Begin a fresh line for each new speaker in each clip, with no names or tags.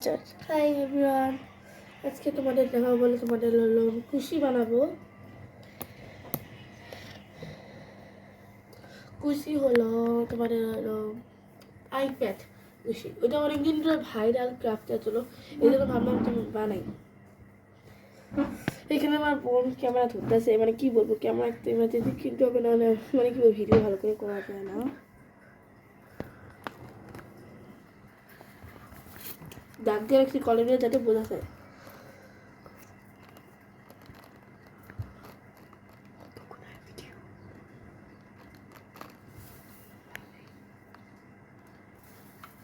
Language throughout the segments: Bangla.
হাই এভরিওয়ান, আজকে তোমাদের দেখাবো বলে তোমাদের হলো খুশি বানাবো। খুশি হলো তোমাদের হলো আইপ্যাড খুশি। ওটা অনেকদিন ধরে ভাইরাল ক্রাফটটা চলো, এই জন্য ভাবলাম তুমি বানাই। এখানে আমার বোন ক্যামেরা ধরতেছে, মানে কি বলবো, ক্যামেরা যদি কিনতে হবে, নাহলে মানে কি বলবো, ভিডিও ভালো করে করা যায় না। দাগ দিয়ে রাখছি কলেজে যাতে বোঝা যায়।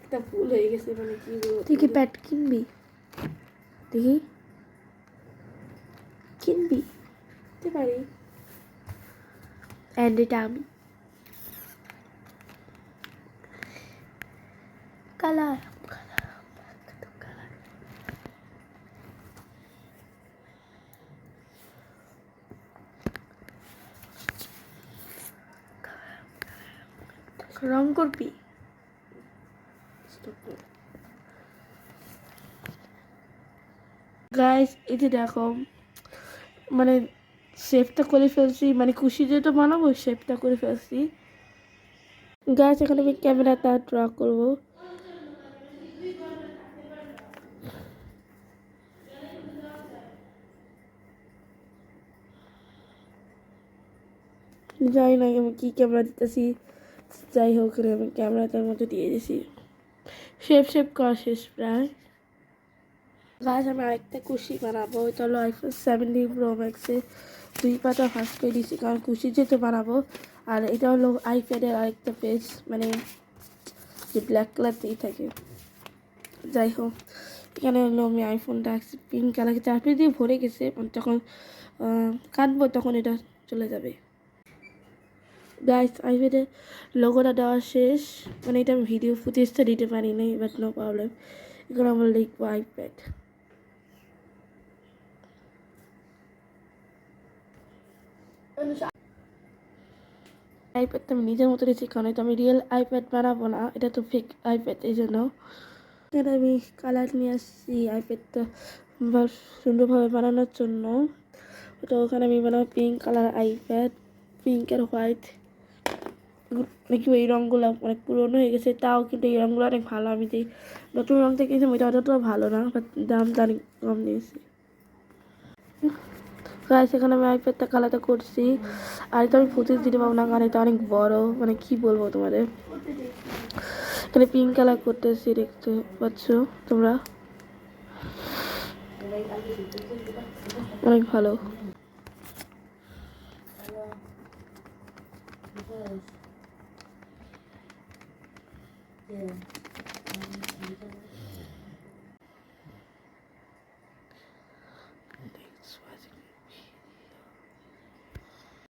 একটা ভুল হয়ে গেছে, মানে কি বলবো।
তুই কি প্যাড কিনবি? দেখি কিনবি
দিতে পারি।
অ্যান্ড এটা আমি কালার রং করবি।
গাইস এই যে দেখো, মানে শেপটা করে ফেলছি, মানে খুশি যেটা বানাবো শেপটা করে ফেলছি। গাইস এখানে আমি ক্যামেরাটা ড্র করবো। যাই না আমি কি ক্যামেরা দিতেছি, যাই হোক আমি ক্যামেরাটার মধ্যে দিয়ে দিছি। শেপ করা শেষ প্রায়। গাছ আমি আরেকটা খুশি বানাবো, এটা হলো আইফোন 17 প্রো ম্যাক্সে 2 পাতা ফার্স্ট করে দিচ্ছি, কারণ খুশি যেহেতু বানাবো। আর এটা হলো আইপ্যাডের আরেকটা পেজ, মানে যে ব্ল্যাক কালারতেই থাকে। যাই হোক এখানে হলো আমি আইফোনটা পিঙ্ক কালার চারপে দিয়ে ভরে গেছে, যখন কাটবো তখন এটা চলে যাবে। গাইস আইপ্যাডের লোগোটা দেওয়া শেষ, মানে এটা আমি ভিডিও ফুটেজটা দিতে পারি নাই, বাট নো প্রবলেম। এখন আমরা লিখবো আইপ্যাড। আইপ্যাডটা আমি নিজের মতো দিচ্ছি, কারণ এটা আমি রিয়েল আইপ্যাড বানাবো না, এটা তো ফেক আইপ্যাড, এই জন্য। এখানে আমি কালার নিয়ে আসছি আইপ্যাডটা সুন্দরভাবে বানানোর জন্য। তো ওখানে আমি বানাবো পিঙ্ক কালার আইপ্যাড, পিঙ্ক আর হোয়াইট। নাকি এই রঙগুলো অনেক পুরনো হয়ে গেছে, তাও কিন্তু এই রঙগুলো অনেক ভালো। আমি যে নতুন রঙ থেকে কিনেছি ওইটা অতটাও ভালো না, বাট দামটা অনেক কম নিয়েছি। গাইস এখানে আমি আইপ্যাডটা কালারটা করছি, আর এটা আমি ফুটেজ দিতে পারবো না, কারণ এটা অনেক বড়, মানে কি বলবো তোমাদের। এখানে পিঙ্ক কালার করতেছি, দেখতে পাচ্ছ তোমরা, অনেক ভালো।